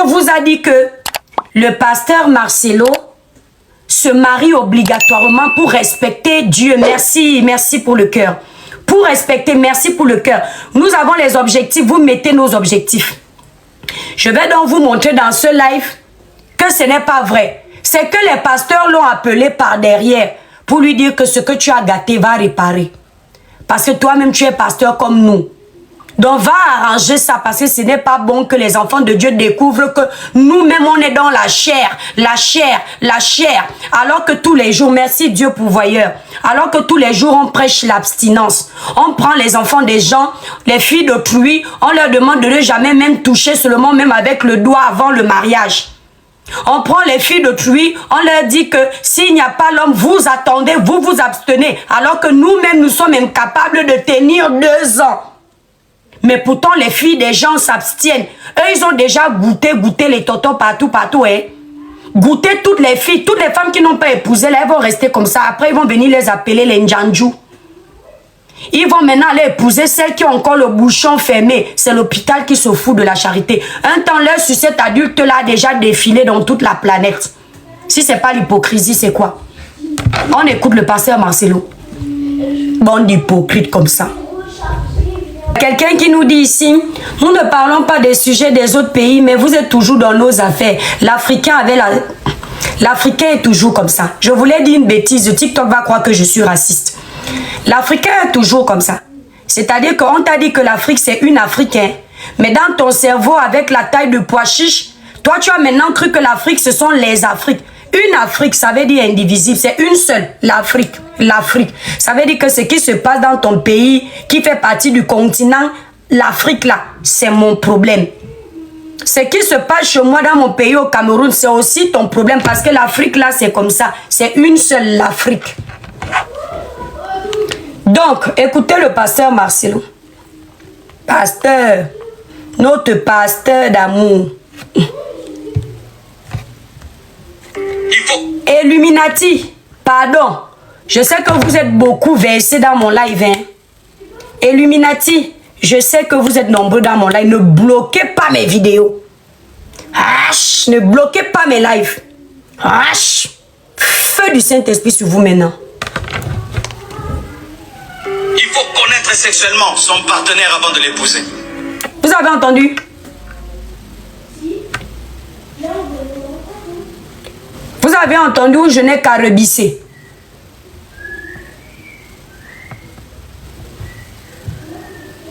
vous a dit que le pasteur Marcelo se marie obligatoirement pour respecter Dieu? Merci, merci pour le cœur. Pour respecter, merci pour le cœur. Nous avons les objectifs, vous mettez nos objectifs. Je vais donc vous montrer dans ce live que ce n'est pas vrai. C'est que les pasteurs l'ont appelé par derrière pour lui dire que ce que tu as gâté va réparer. Parce que toi-même, tu es pasteur comme nous. Donc, va arranger ça parce que ce n'est pas bon que les enfants de Dieu découvrent que nous-mêmes, on est dans la chair, la chair, la chair. Alors que tous les jours, merci Dieu pourvoyeur, alors que tous les jours, on prêche l'abstinence. On prend les enfants des gens, les filles d'autrui, on leur demande de ne jamais même toucher, seulement même avec le doigt avant le mariage. On prend les filles d'autrui, on leur dit que s'il n'y a pas l'homme, vous attendez, vous vous abstenez. Alors que nous-mêmes, nous sommes incapables de tenir 2 ans. Mais pourtant, les filles des gens s'abstiennent. Eux, ils ont déjà goûté les tontons partout, hein. Goûté toutes les filles, toutes les femmes qui n'ont pas épousé, là, elles vont rester comme ça. Après, ils vont venir les appeler les Ndjanjou. Ils vont maintenant aller épouser celles qui ont encore le bouchon fermé. C'est l'hôpital qui se fout de la charité. Un temps, leur sucette adulte-là a déjà défilé dans toute la planète. Si c'est pas l'hypocrisie, c'est quoi? On écoute le pasteur Marcelo. Bande d'hypocrites comme ça. Quelqu'un qui nous dit ici, nous ne parlons pas des sujets des autres pays, mais vous êtes toujours dans nos affaires. L'Africain est toujours comme ça. Je voulais dire une bêtise, le TikTok va croire que je suis raciste. L'Africain est toujours comme ça. C'est-à-dire qu'on t'a dit que l'Afrique, c'est une Africaine. Mais dans ton cerveau, avec la taille de pois chiche, toi, tu as maintenant cru que l'Afrique, ce sont les Afriques. Une Afrique, ça veut dire indivisible. C'est une seule, l'Afrique. L'Afrique. Ça veut dire que ce qui se passe dans ton pays, qui fait partie du continent, l'Afrique là, c'est mon problème. Ce qui se passe chez moi dans mon pays au Cameroun, c'est aussi ton problème. Parce que l'Afrique là, c'est comme ça. C'est une seule, l'Afrique. Donc, écoutez le pasteur Marcelo. Pasteur, notre pasteur d'amour. Illuminati, pardon. Je sais que vous êtes beaucoup versés dans mon live. Hein. Illuminati, je sais que vous êtes nombreux dans mon live. Ne bloquez pas mes vidéos. Ne bloquez pas mes lives. Feu du Saint-Esprit sur vous maintenant. Il faut connaître sexuellement son partenaire avant de l'épouser. Vous avez entendu? Vous avez entendu où je n'ai qu'à rebisser.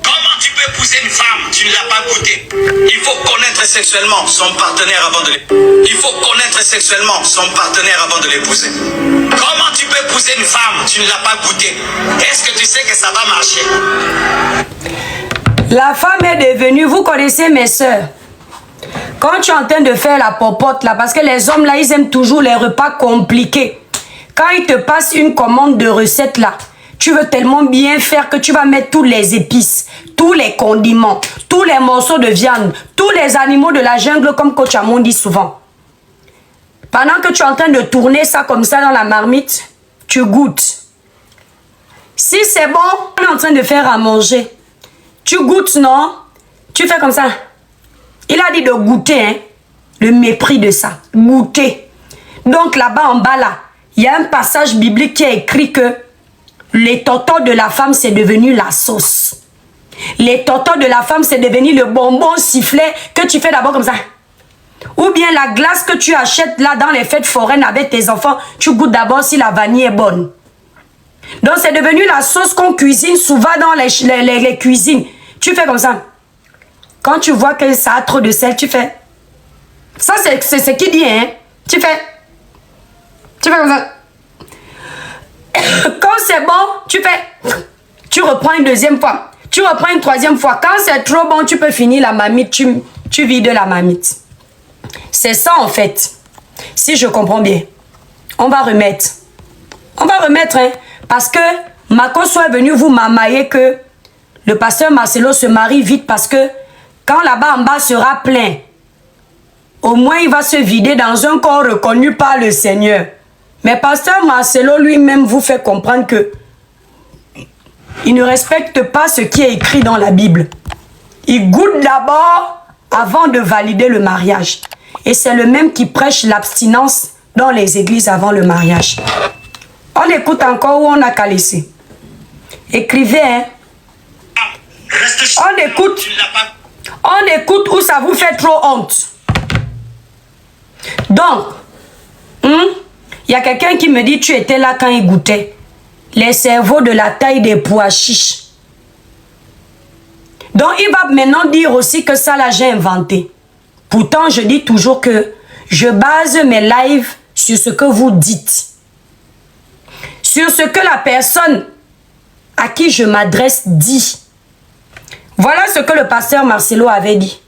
Comment tu peux épouser une femme? Tu ne l'as pas goûté. Il faut connaître sexuellement son partenaire avant de l'épouser. Il faut connaître sexuellement son partenaire avant de l'épouser. Comment tu peux épouser une femme? Tu ne l'as pas goûté. Est-ce que tu sais que ça va marcher? La femme est devenue, vous connaissez mes soeurs. Quand tu es en train de faire la popote là, parce que les hommes là, ils aiment toujours les repas compliqués. Quand ils te passent une commande de recette là, tu veux tellement bien faire que tu vas mettre tous les épices, tous les condiments, tous les morceaux de viande, tous les animaux de la jungle comme Coach Amon dit souvent. Pendant que tu es en train de tourner ça comme ça dans la marmite, tu goûtes. Si c'est bon, on est en train de faire à manger. Tu goûtes, non? Tu fais comme ça. Il a dit de goûter, hein? Le mépris de ça. Goûter. Donc là-bas, en bas, là, il y a un passage biblique qui a écrit que les tontons de la femme, c'est devenu la sauce. Les tontons de la femme, c'est devenu le bonbon sifflet que tu fais d'abord comme ça. Ou bien la glace que tu achètes là dans les fêtes foraines avec tes enfants, tu goûtes d'abord si la vanille est bonne. Donc c'est devenu la sauce qu'on cuisine souvent dans les cuisines. Tu fais comme ça. Quand tu vois que ça a trop de sel, tu fais. Ça, c'est ce qu'il dit, hein. Tu fais comme ça. Quand c'est bon, tu fais. Tu reprends une deuxième fois. Tu reprends une troisième fois. Quand c'est trop bon, tu peux finir la marmite. Tu vides la marmite. C'est ça, en fait. Si je comprends bien. On va remettre. On va remettre, hein. Parce que Makoso est venu vous mamailler que le pasteur Marcelo se marie vite parce que quand là-bas en bas sera plein, au moins il va se vider dans un corps reconnu par le Seigneur. Mais pasteur Marcelo lui-même vous fait comprendre que il ne respecte pas ce qui est écrit dans la Bible. Il goûte d'abord avant de valider le mariage. Et c'est le même qui prêche l'abstinence dans les églises avant le mariage. On écoute encore ou on a qu'à laisser. Écrivez, hein. On écoute où ça vous fait trop honte. Donc, y a quelqu'un qui me dit tu étais là quand il goûtait. Les cerveaux de la taille des pois chiches. Donc, il va maintenant dire aussi que ça là j'ai inventé. Pourtant, je dis toujours que je base mes lives sur ce que vous dites. Sur ce que la personne à qui je m'adresse dit. Voilà ce que le pasteur Marcelo avait dit.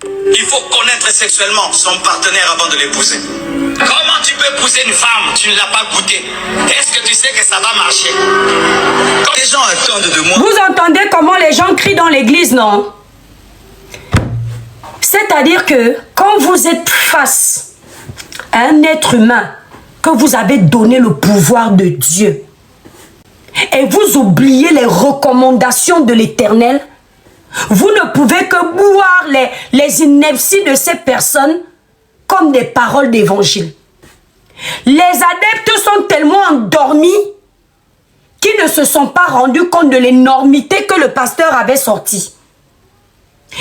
Il faut connaître sexuellement son partenaire avant de l'épouser. Comment tu peux épouser une femme, tu ne l'as pas goûtée? Est-ce que tu sais que ça va marcher? Quand les gens attendent de moi... Vous entendez comment les gens crient dans l'église, non? C'est-à-dire que quand vous êtes face à un être humain que vous avez donné le pouvoir de Dieu et vous oubliez les recommandations de l'Éternel, vous ne pouvez que boire les inepties de ces personnes comme des paroles d'évangile. Les adeptes sont tellement endormis qu'ils ne se sont pas rendus compte de l'énormité que le pasteur avait sortie.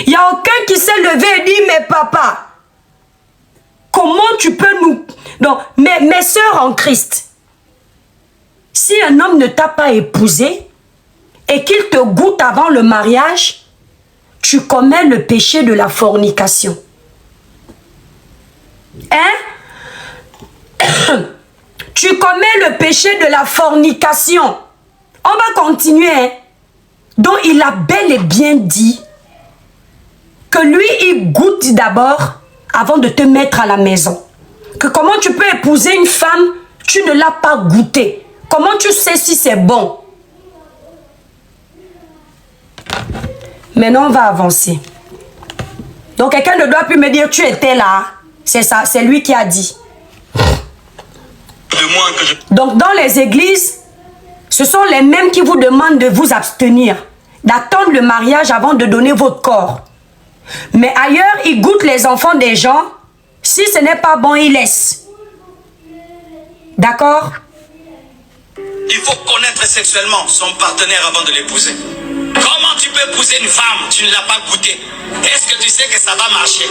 Il n'y a aucun qui s'est levé et dit, mais papa, comment tu peux nous... Donc, mes sœurs en Christ, si un homme ne t'a pas épousé et qu'il te goûte avant le mariage, tu commets le péché de la fornication. Hein? Tu commets le péché de la fornication. On va continuer. Hein? Donc, il a bel et bien dit que lui, il goûte d'abord avant de te mettre à la maison. Que comment tu peux épouser une femme, tu ne l'as pas goûté. Comment tu sais si c'est bon? Maintenant, on va avancer. Donc, quelqu'un ne doit plus me dire, tu étais là. C'est ça, c'est lui qui a dit. Donc, dans les églises, ce sont les mêmes qui vous demandent de vous abstenir, d'attendre le mariage avant de donner votre corps. Mais ailleurs, ils goûtent les enfants des gens. Si ce n'est pas bon, ils laissent. D'accord? Il faut connaître sexuellement son partenaire avant de l'épouser. Comment tu peux épouser une femme, tu ne l'as pas goûtée? Est-ce que tu sais que ça va marcher?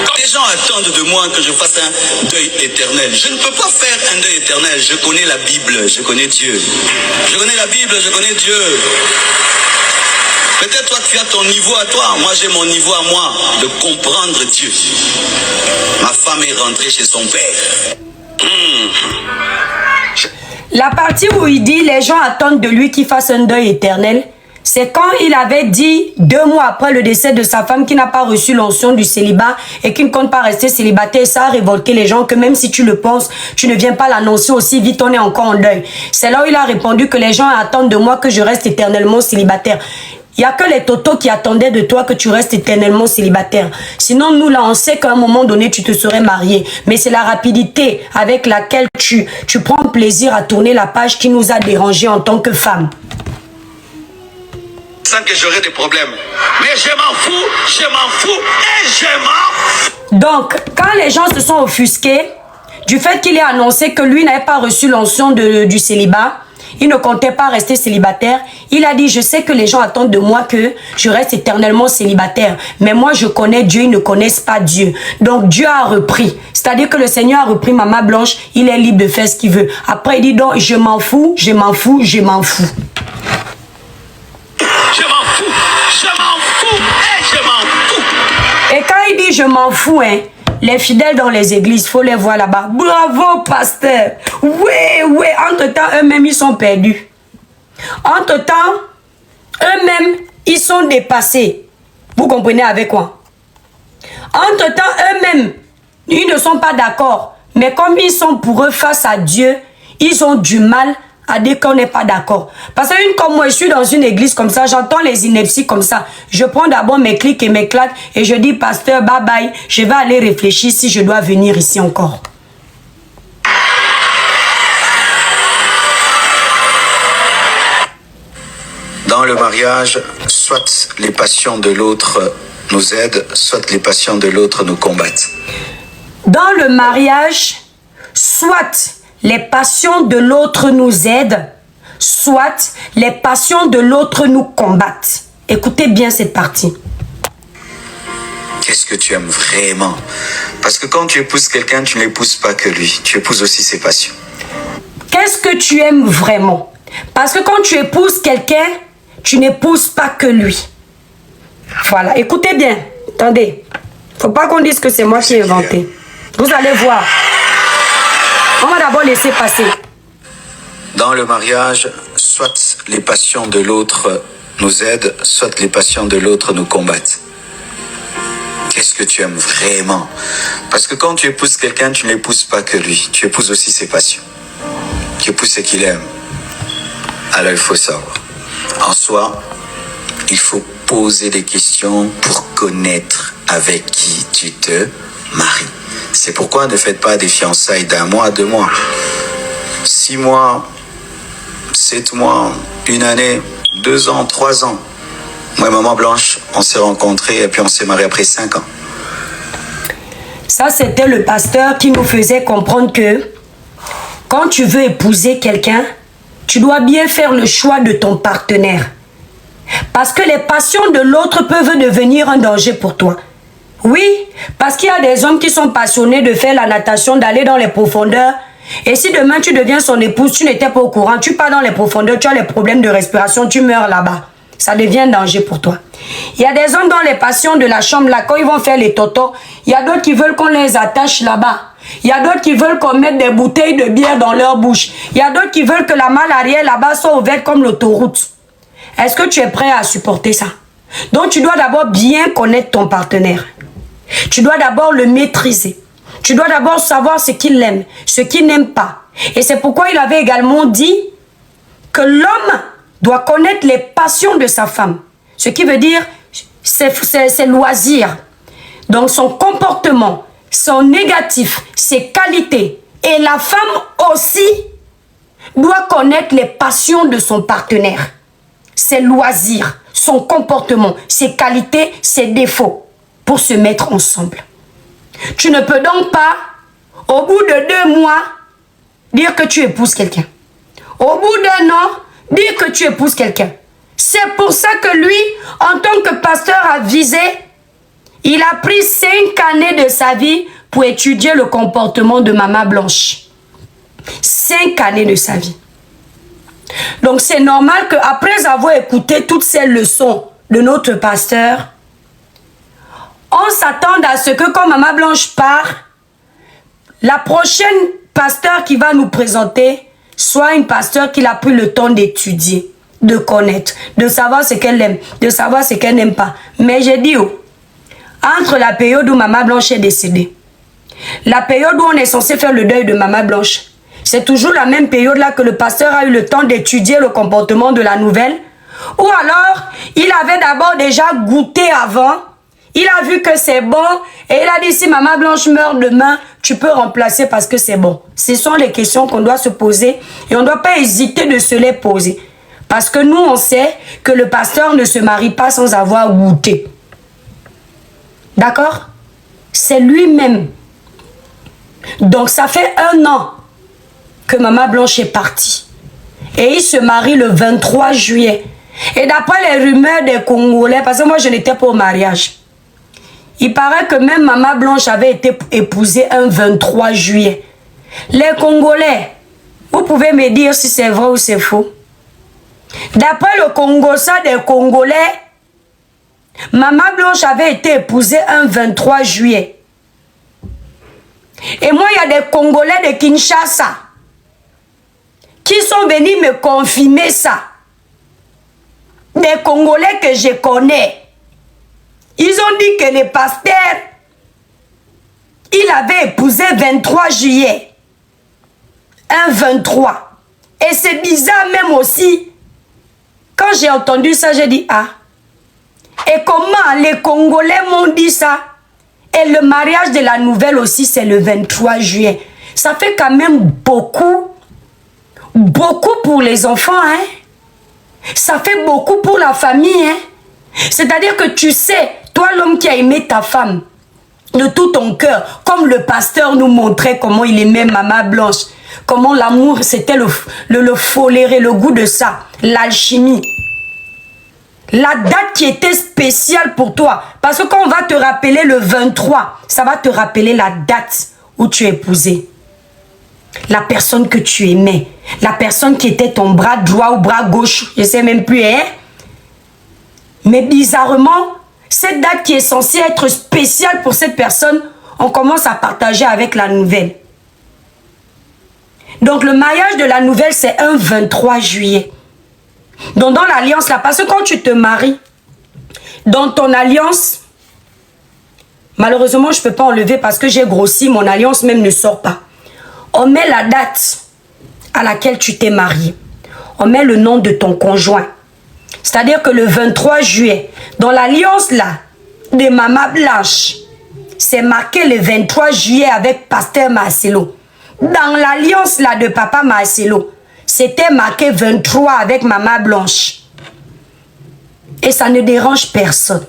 Quand les gens attendent de moi que je fasse un deuil éternel, je ne peux pas faire un deuil éternel. Je connais la Bible, je connais Dieu. Je connais la Bible, je connais Dieu. Peut-être toi tu as ton niveau à toi, moi j'ai mon niveau à moi de comprendre Dieu. Ma femme est rentrée chez son père. La partie où il dit les gens attendent de lui qu'il fasse un deuil éternel, c'est quand il avait dit 2 mois après le décès de sa femme qui n'a pas reçu l'onction du célibat et qui ne compte pas rester célibataire. Ça a révolté les gens que même si tu le penses, tu ne viens pas l'annoncer aussi vite, on est encore en deuil. C'est là où il a répondu que les gens attendent de moi que je reste éternellement célibataire. Il n'y a que les totos qui attendaient de toi que tu restes éternellement célibataire. Sinon, nous, là, on sait qu'à un moment donné, tu te serais marié. Mais c'est la rapidité avec laquelle tu prends plaisir à tourner la page qui nous a dérangés en tant que femmes. Sans que j'aurai des problèmes. Mais je m'en fous et je m'en fous. Donc, quand les gens se sont offusqués du fait qu'il ait annoncé que lui n'avait pas reçu l'onction du célibat, il ne comptait pas rester célibataire. Il a dit, je sais que les gens attendent de moi que je reste éternellement célibataire. Mais moi, je connais Dieu, ils ne connaissent pas Dieu. Donc, Dieu a repris. C'est-à-dire que le Seigneur a repris Maman Blanche. Il est libre de faire ce qu'il veut. Après, il dit, donc, je m'en fous, je m'en fous, je m'en fous. Je m'en fous et je m'en fous. Et quand il dit, je m'en fous, hein, les fidèles dans les églises, il faut les voir là-bas. Bravo, pasteur. Oui. Entre-temps, eux-mêmes, ils sont perdus. Entre-temps, eux-mêmes, ils sont dépassés. Vous comprenez avec quoi? Entre-temps, eux-mêmes, ils ne sont pas d'accord. Mais comme ils sont pour eux face à Dieu, ils ont du mal à dire qu'on n'est pas d'accord. Parce que comme moi, je suis dans une église comme ça, j'entends les inepties comme ça. Je prends d'abord mes clics et mes claques et je dis, pasteur, bye bye, je vais aller réfléchir si je dois venir ici encore. Dans le mariage, soit les passions de l'autre nous aident, soit les passions de l'autre nous combattent. Dans le mariage, soit les passions de l'autre nous aident, soit les passions de l'autre nous combattent. Écoutez bien cette partie. Qu'est-ce que tu aimes vraiment? Parce que quand tu épouses quelqu'un, tu n'épouses pas que lui, tu épouses aussi ses passions. Qu'est-ce que tu aimes vraiment? Parce que quand tu épouses quelqu'un, tu n'épouses pas que lui. Voilà, écoutez bien. Attendez, faut pas qu'on dise que c'est moi qui ai inventé. Vous allez voir. On va d'abord laisser passer. Dans le mariage, soit les passions de l'autre nous aident, soit les passions de l'autre nous combattent. Qu'est-ce que tu aimes vraiment? Parce que quand tu épouses quelqu'un, tu n'épouses pas que lui, tu épouses aussi ses passions. Tu épouses ce qu'il aime. Alors il faut savoir. En soi, il faut poser des questions pour connaître avec qui tu te maries. C'est pourquoi ne faites pas des fiançailles d'1 mois, 2 mois, 6 mois, 7 mois, 1 année, 2 ans, 3 ans. Moi et Maman Blanche, on s'est rencontrés et puis on s'est mariés après 5 ans. Ça, c'était le pasteur qui nous faisait comprendre que quand tu veux épouser quelqu'un, tu dois bien faire le choix de ton partenaire. Parce que les passions de l'autre peuvent devenir un danger pour toi. Oui, parce qu'il y a des hommes qui sont passionnés de faire la natation, d'aller dans les profondeurs. Et si demain tu deviens son épouse, tu n'étais pas au courant, tu pars dans les profondeurs, tu as les problèmes de respiration, tu meurs là-bas. Ça devient un danger pour toi. Il y a des hommes dans les passions de la chambre, là, quand ils vont faire les totos, il y a d'autres qui veulent qu'on les attache là-bas. Il y a d'autres qui veulent qu'on mette des bouteilles de bière dans leur bouche. Il y a d'autres qui veulent que la malle arrière là-bas soit ouverte comme l'autoroute. Est-ce que tu es prêt à supporter ça? Donc tu dois d'abord bien connaître ton partenaire. Tu dois d'abord le maîtriser. Tu dois d'abord savoir ce qu'il aime, ce qu'il n'aime pas. Et c'est pourquoi il avait également dit que l'homme doit connaître les passions de sa femme. Ce qui veut dire ses loisirs. Donc son comportement, son négatif, ses qualités. Et la femme aussi doit connaître les passions de son partenaire. Ses loisirs, son comportement, ses qualités, ses défauts. Pour se mettre ensemble. Tu ne peux donc pas, au bout de 2 mois, dire que tu épouses quelqu'un. Au bout d'1 an, dire que tu épouses quelqu'un. C'est pour ça que lui, en tant que pasteur avisé, il a pris 5 années de sa vie pour étudier le comportement de Maman Blanche. 5 années de sa vie. Donc c'est normal qu'après avoir écouté toutes ces leçons de notre pasteur, on s'attend à ce que quand Maman Blanche part, la prochaine pasteur qui va nous présenter soit une pasteur qui a pris le temps d'étudier, de connaître, de savoir ce qu'elle aime, de savoir ce qu'elle n'aime pas. Mais j'ai dit, entre la période où Maman Blanche est décédée, la période où on est censé faire le deuil de Maman Blanche, c'est toujours la même période là que le pasteur a eu le temps d'étudier le comportement de la nouvelle, ou alors il avait d'abord déjà goûté avant. Il a vu que c'est bon et il a dit si Maman Blanche meurt demain, tu peux remplacer parce que c'est bon. Ce sont les questions qu'on doit se poser et on ne doit pas hésiter de se les poser. Parce que nous, on sait que le pasteur ne se marie pas sans avoir goûté. D'accord? C'est lui-même. Donc ça fait 1 an que Maman Blanche est partie. Et il se marie le 23 juillet. Et d'après les rumeurs des Congolais, parce que moi je n'étais pas au mariage, il paraît que même Maman Blanche avait été épousée un 23 juillet. Les Congolais, vous pouvez me dire si c'est vrai ou c'est faux. D'après le Congossa des Congolais, Maman Blanche avait été épousée un 23 juillet. Et moi, il y a des Congolais de Kinshasa qui sont venus me confirmer ça. Des Congolais que je connais. Ils ont dit que le pasteur, il avait épousé 23 juillet. Un 23. Et c'est bizarre même aussi. Quand j'ai entendu ça, j'ai dit, ah. Et comment les Congolais m'ont dit ça? Et le mariage de la nouvelle aussi, c'est le 23 juillet. Ça fait quand même beaucoup. Beaucoup pour les enfants, hein. Ça fait beaucoup pour la famille, hein. C'est-à-dire que tu sais, toi l'homme qui a aimé ta femme, de tout ton cœur, comme le pasteur nous montrait comment il aimait Maman Blanche, comment l'amour c'était le foléré, le goût de ça, l'alchimie. La date qui était spéciale pour toi, parce que quand on va te rappeler le 23, ça va te rappeler la date où tu épousais la personne que tu aimais, la personne qui était ton bras droit ou bras gauche, je ne sais même plus, hein? Mais bizarrement, cette date qui est censée être spéciale pour cette personne, on commence à partager avec la nouvelle. Donc le mariage de la nouvelle, c'est un 23 juillet. Donc dans l'alliance là, parce que quand tu te maries, dans ton alliance, malheureusement je ne peux pas enlever parce que j'ai grossi, mon alliance même ne sort pas. On met la date à laquelle tu t'es marié. On met le nom de ton conjoint. C'est-à-dire que le 23 juillet, dans l'alliance là, de Maman Blanche, c'est marqué le 23 juillet avec Pasteur Marcelo. Dans l'alliance là de Papa Marcelo, c'était marqué 23 avec Maman Blanche. Et ça ne dérange personne.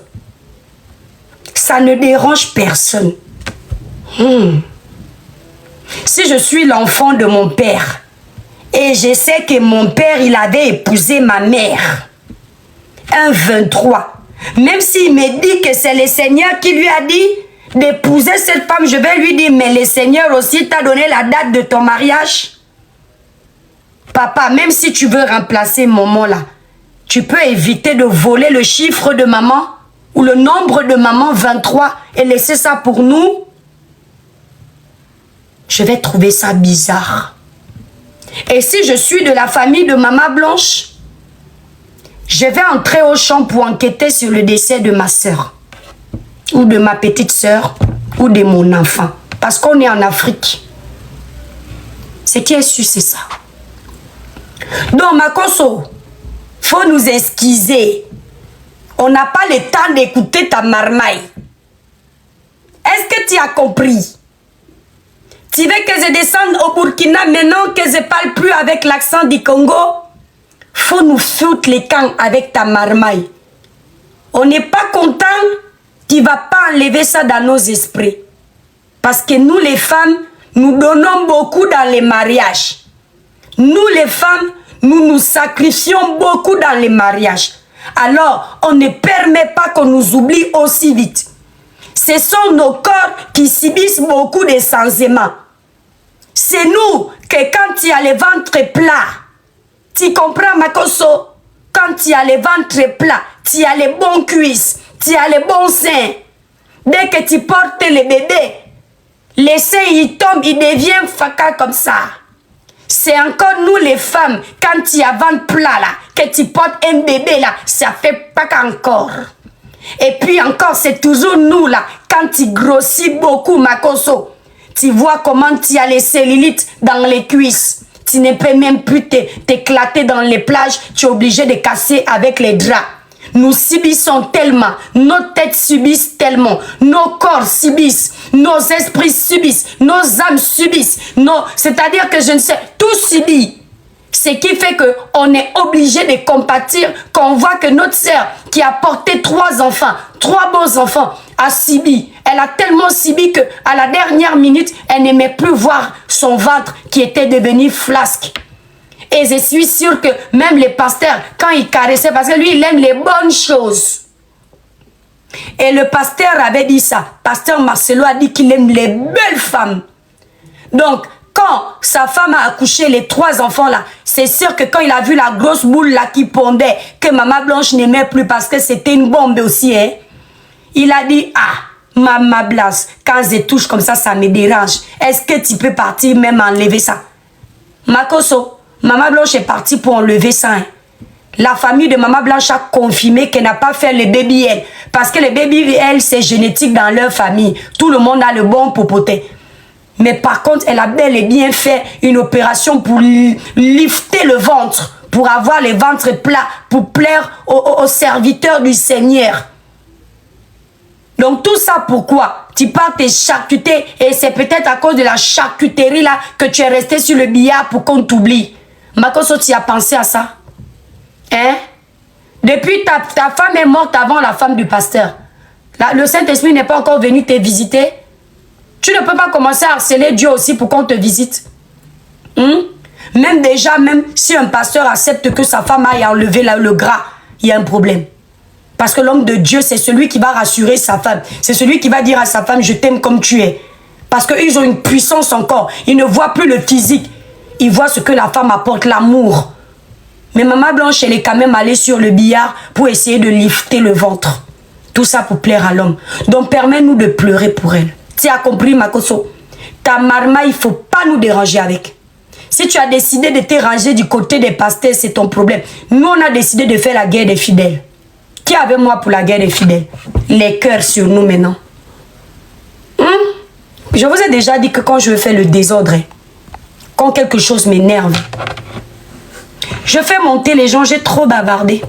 Ça ne dérange personne. Si je suis l'enfant de mon père, et je sais que mon père, il avait épousé ma mère, un 23, même s'il me dit que c'est le Seigneur qui lui a dit d'épouser cette femme, je vais lui dire, mais le Seigneur aussi t'a donné la date de ton mariage. Papa, même si tu veux remplacer maman là, tu peux éviter de voler le chiffre de maman ou le nombre de maman 23 et laisser ça pour nous. Je vais trouver ça bizarre. Et si je suis de la famille de Maman Blanche, je vais entrer au champ pour enquêter sur le décès de ma soeur, ou de ma petite soeur, ou de mon enfant. Parce qu'on est en Afrique. Ce qui est sûr, c'est ça. Donc, Makoso, faut nous excuser. On n'a pas le temps d'écouter ta marmaille. Est-ce que tu as compris? Tu veux que je descende au Burkina maintenant que je parle plus avec l'accent du Congo? Faut nous foutre les camps avec ta marmaille. On n'est pas content, tu ne vas pas enlever ça dans nos esprits. Parce que nous les femmes, nous donnons beaucoup dans les mariages. Nous les femmes, nous nous sacrifions beaucoup dans les mariages. Alors, on ne permet pas qu'on nous oublie aussi vite. Ce sont nos corps qui subissent beaucoup de changements. C'est nous que quand tu as le ventre plat, tu comprends Makoso? Quand tu as le ventre plat, tu as les bons cuisses, tu as les bons seins. Dès que tu portes le bébé, les seins ils tombent, ils deviennent faca comme ça. C'est encore nous les femmes, quand tu as ventre plat là, que tu portes un bébé là, ça fait pas qu'encore. Et puis encore, c'est toujours nous là, quand tu grossis beaucoup Makoso, tu vois comment tu as les cellulites dans les cuisses. Tu ne peux même plus t'éclater dans les plages, tu es obligé de casser avec les draps. Nous subissons tellement, nos têtes subissent tellement, nos corps subissent, nos esprits subissent, nos âmes subissent, c'est-à-dire que je ne sais, tout subit. Ce qui fait qu'on est obligé de compatir quand on voit que notre sœur qui a porté 3 enfants, 3 beaux enfants, a subi. Elle a tellement subi qu'à la dernière minute, elle n'aimait plus voir son ventre qui était devenu flasque. Et je suis sûre que même les pasteurs, quand ils caressaient, parce que lui, il aime les bonnes choses. Et le pasteur avait dit ça. Pasteur Marcelo a dit qu'il aime les belles femmes. Donc, quand sa femme a accouché les 3 enfants là, c'est sûr que quand il a vu la grosse boule là qui pondait, que Maman Blanche n'aimait plus parce que c'était une bombe aussi, hein, il a dit, ah, Maman Blanche, quand je touche comme ça, ça me dérange. Est-ce que tu peux partir même enlever ça? Makoso, Maman Blanche est partie pour enlever ça. Hein. La famille de Maman Blanche a confirmé qu'elle n'a pas fait le baby elle. Parce que le baby elle, c'est génétique dans leur famille. Tout le monde a le bon popoté. Mais par contre, elle a bel et bien fait une opération pour lifter le ventre. Pour avoir le ventre plat. Pour plaire aux serviteurs du Seigneur. Donc tout ça pourquoi? Tu pars te charcuter et c'est peut-être à cause de la charcuterie là que tu es resté sur le billard pour qu'on t'oublie. Makoso, tu as pensé à ça? Hein? Depuis, ta femme est morte avant la femme du pasteur. Le Saint-Esprit n'est pas encore venu te visiter. Tu ne peux pas commencer à harceler Dieu aussi pour qu'on te visite. Même déjà, même si un pasteur accepte que sa femme aille enlever le gras, il y a un problème. Parce que l'homme de Dieu, c'est celui qui va rassurer sa femme. C'est celui qui va dire à sa femme, je t'aime comme tu es. Parce qu'ils ont une puissance encore. Ils ne voient plus le physique. Ils voient ce que la femme apporte, l'amour. Mais Maman Blanche, elle est quand même allée sur le billard pour essayer de lifter le ventre. Tout ça pour plaire à l'homme. Donc, permets-nous de pleurer pour elle. Tu as compris, Makoso? Ta marma, il ne faut pas nous déranger avec. Si tu as décidé de te ranger du côté des pasteurs, c'est ton problème. Nous, on a décidé de faire la guerre des fidèles. Qui est avec moi pour la guerre des fidèles? Les cœurs sur nous maintenant. Je vous ai déjà dit que quand je fais le désordre, quand quelque chose m'énerve, je fais monter les gens, j'ai trop bavardé.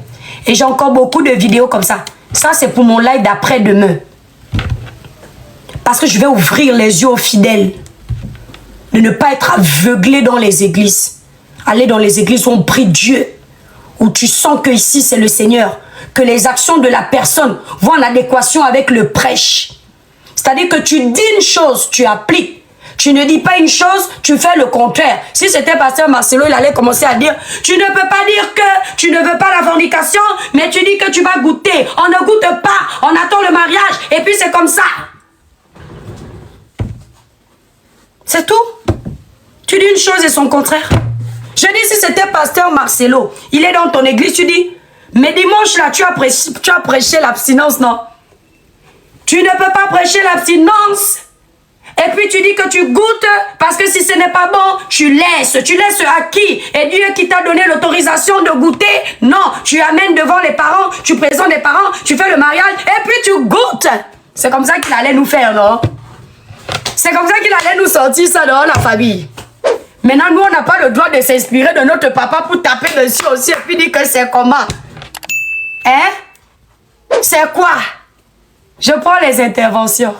Et j'ai encore beaucoup de vidéos comme ça. Ça, c'est pour mon live d'après-demain. Parce que je vais ouvrir les yeux aux fidèles. De ne pas être aveuglé dans les églises. Aller dans les églises où on prie Dieu. Où tu sens que ici, c'est le Seigneur. Que les actions de la personne vont en adéquation avec le prêche. C'est-à-dire que tu dis une chose, tu appliques. Tu ne dis pas une chose, tu fais le contraire. Si c'était pasteur Marcelo, il allait commencer à dire, tu ne peux pas dire que tu ne veux pas la fornication, mais tu dis que tu vas goûter. On ne goûte pas, on attend le mariage, et puis c'est comme ça. C'est tout. Tu dis une chose et son contraire. Je dis, si c'était pasteur Marcelo, il est dans ton église, tu dis, mais dimanche là, tu as prêché l'abstinence, non? Tu ne peux pas prêcher l'abstinence. Et puis tu dis que tu goûtes, parce que si ce n'est pas bon, tu laisses. Tu laisses à qui? Et Dieu qui t'a donné l'autorisation de goûter? Non, tu amènes devant les parents, tu présentes les parents, tu fais le mariage, et puis tu goûtes. C'est comme ça qu'il allait nous faire, non? C'est comme ça qu'il allait nous sortir ça dans la famille. Maintenant, nous, on n'a pas le droit de s'inspirer de notre papa pour taper dessus aussi et puis dire que c'est comment? Hein? C'est quoi? Je prends les interventions.